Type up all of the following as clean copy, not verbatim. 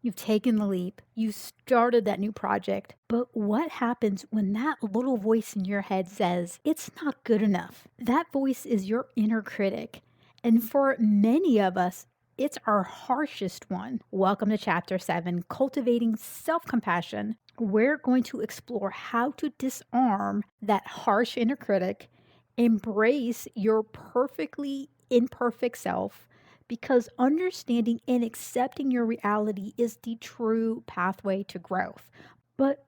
You've taken the leap. You started that new project. But what happens when that little voice in your head says, it's not good enough? That voice is your inner critic. And for many of us, it's our harshest one. Welcome to Chapter 7, Cultivating Self-Compassion. We're going to explore how to disarm that harsh inner critic, embrace your perfectly imperfect self, because understanding and accepting your reality is the true pathway to growth. But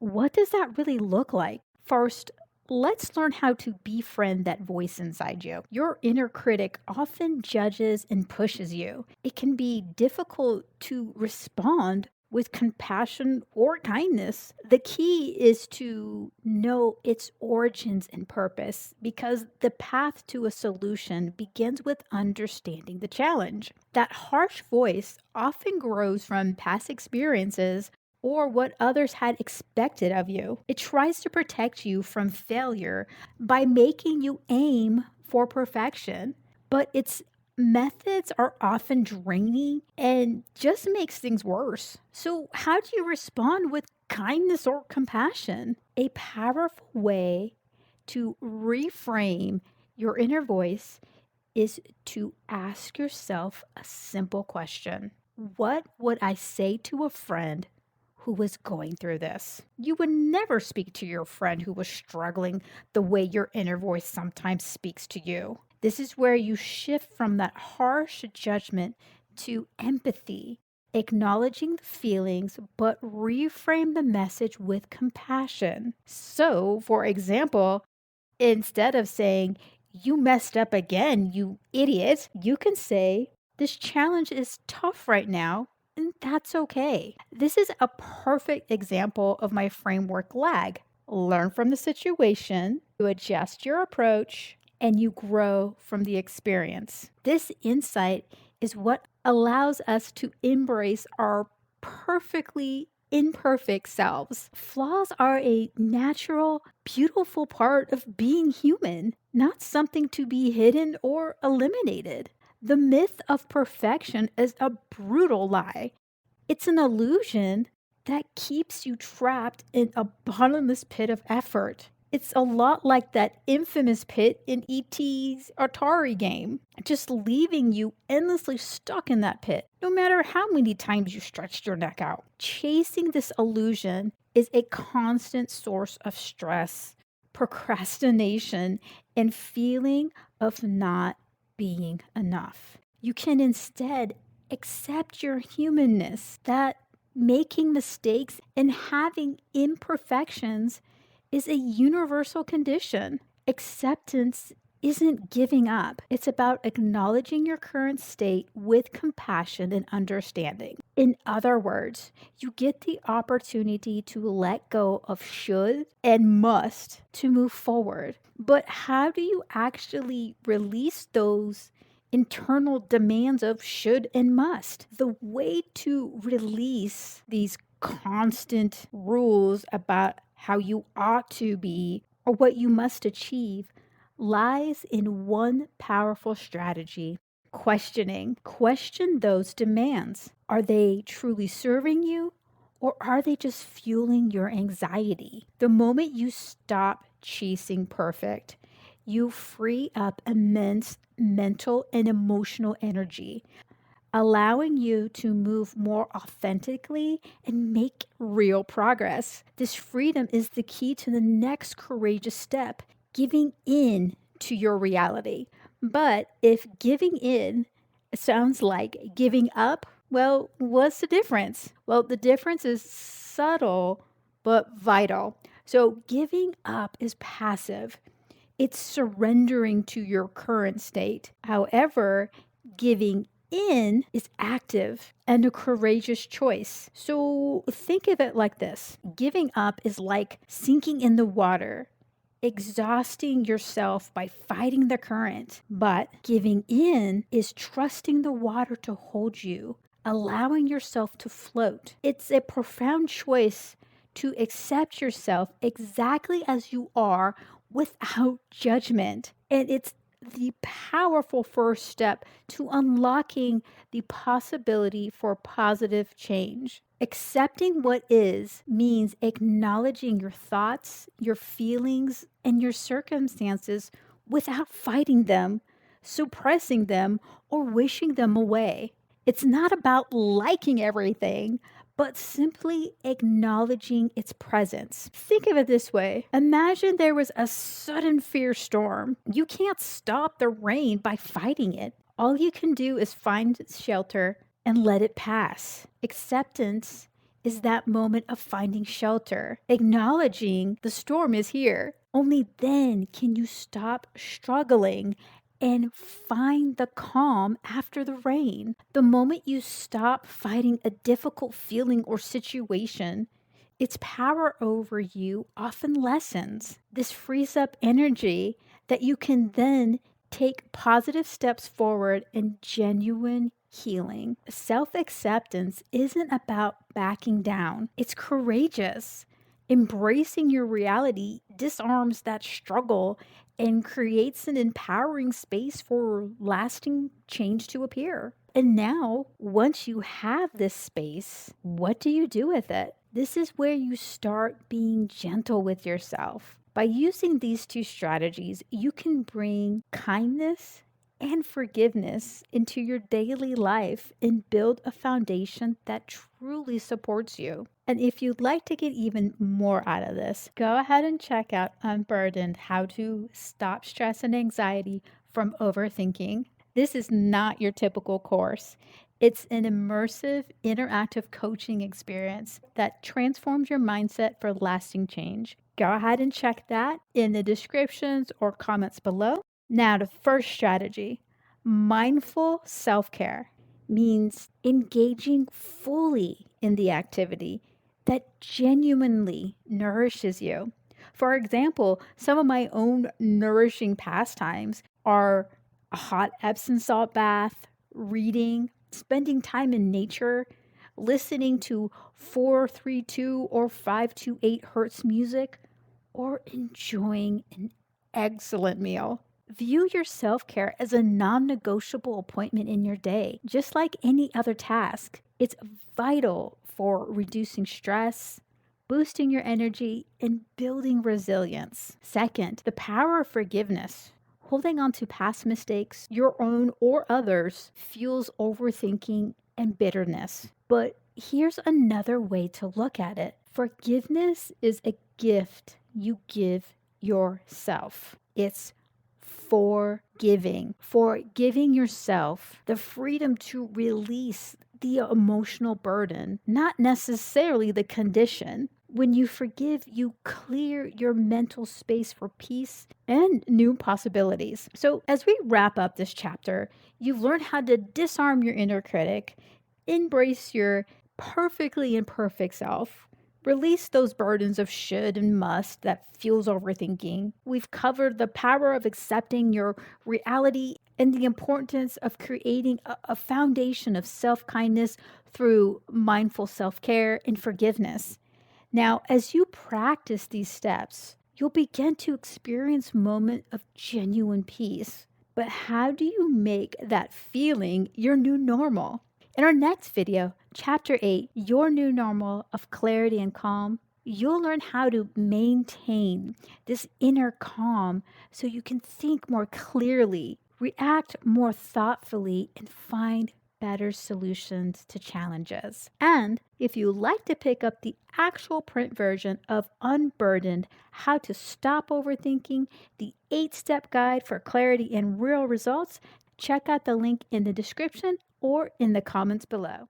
what does that really look like? First, let's learn how to befriend that voice inside you. Your inner critic often judges and pushes you. It can be difficult to respond with compassion or kindness. The key is to know its origins and purpose, because the path to a solution begins with understanding the challenge. That harsh voice often grows from past experiences or what others had expected of you. It tries to protect you from failure by making you aim for perfection, but its methods are often draining and just makes things worse. So, how do you respond with kindness or compassion? A powerful way to reframe your inner voice is to ask yourself a simple question. What would I say to a friend who was going through this? You would never speak to your friend who was struggling the way your inner voice sometimes speaks to you. This is where you shift from that harsh judgment to empathy, acknowledging the feelings, but reframe the message with compassion. So, for example, instead of saying, you messed up again, you idiot, you can say, this challenge is tough right now, and that's okay. This is a perfect example of my framework lag. Learn from the situation, you adjust your approach, and you grow from the experience. This insight is what allows us to embrace our perfectly imperfect selves. Flaws are a natural, beautiful part of being human, not something to be hidden or eliminated. The myth of perfection is a brutal lie. It's an illusion that keeps you trapped in a bottomless pit of effort. It's a lot like that infamous pit in E.T.'s Atari game, just leaving you endlessly stuck in that pit, no matter how many times you stretched your neck out. Chasing this illusion is a constant source of stress, procrastination, and feeling of not being enough. You can instead accept your humanness, that making mistakes and having imperfections is a universal condition. Acceptance isn't giving up. It's about acknowledging your current state with compassion and understanding. In other words, you get the opportunity to let go of should and must to move forward. But how do you actually release those internal demands of should and must? The way to release these constant rules about how you ought to be or what you must achieve lies in one powerful strategy: questioning. Question those demands. Are they truly serving you, or are they just fueling your anxiety? The moment you stop chasing perfect, you free up immense mental and emotional energy, allowing you to move more authentically and make real progress. This freedom is the key to the next courageous step: giving in to your reality. But if giving in sounds like giving up, well, what's the difference? Well, the difference is subtle but vital. So, giving up is passive, it's surrendering to your current state. However, giving in is active and a courageous choice. So think of it like this: giving up is like sinking in the water, exhausting yourself by fighting the current. But giving in is trusting the water to hold you, allowing yourself to float. It's a profound choice to accept yourself exactly as you are without judgment. And it's the powerful first step to unlocking the possibility for positive change. Accepting what is means acknowledging your thoughts, your feelings, and your circumstances without fighting them, suppressing them, or wishing them away. It's not about liking everything, but simply acknowledging its presence. Think of it this way. Imagine there was a sudden fierce storm. You can't stop the rain by fighting it. All you can do is find shelter and let it pass. Acceptance is that moment of finding shelter, acknowledging the storm is here. Only then can you stop struggling and find the calm after the rain. The moment you stop fighting a difficult feeling or situation, its power over you often lessens. This frees up energy that you can then take positive steps forward in genuine healing. Self acceptance isn't about backing down, it's courageous. Embracing your reality disarms that struggle and creates an empowering space for lasting change to appear. And now, once you have this space, what do you do with it? This is where you start being gentle with yourself. By using these two strategies, you can bring kindness and forgiveness into your daily life and build a foundation that truly supports you. And if you'd like to get even more out of this, go ahead and check out Unburdened: How to Stop Stress and Anxiety from Overthinking. This is not your typical course. It's an immersive, interactive coaching experience that transforms your mindset for lasting change. Go ahead and check that in the descriptions or comments below. Now, the first strategy: mindful self care means engaging fully in the activity that genuinely nourishes you. For example, some of my own nourishing pastimes are a hot Epsom salt bath, reading, spending time in nature, listening to 432 or 528 hertz music, or enjoying an excellent meal. View your self care as a non negotiable appointment in your day, just like any other task. It's vital for reducing stress, boosting your energy, and building resilience. Second, the power of forgiveness. Holding on to past mistakes, your own or others, fuels overthinking and bitterness. But here's another way to look at it: forgiveness is a gift you give yourself. It's forgiving yourself the freedom to release the emotional burden, not necessarily the condition. When you forgive, you clear your mental space for peace and new possibilities. So, as we wrap up this chapter, you've learned how to disarm your inner critic, embrace your perfectly imperfect self, release those burdens of should and must that fuels overthinking. We've covered the power of accepting your reality and the importance of creating a foundation of self kindness through mindful self care and forgiveness. Now, as you practice these steps, you'll begin to experience moments of genuine peace. But how do you make that feeling your new normal? In our next video, Chapter 8, Your New Normal of Clarity and Calm, you'll learn how to maintain this inner calm so you can think more clearly, react more thoughtfully, and find better solutions to challenges. And if you'd like to pick up the actual print version of Unburdened: How to Stop Overthinking, the 8-step guide for clarity and real results, check out the link in the description or in the comments below.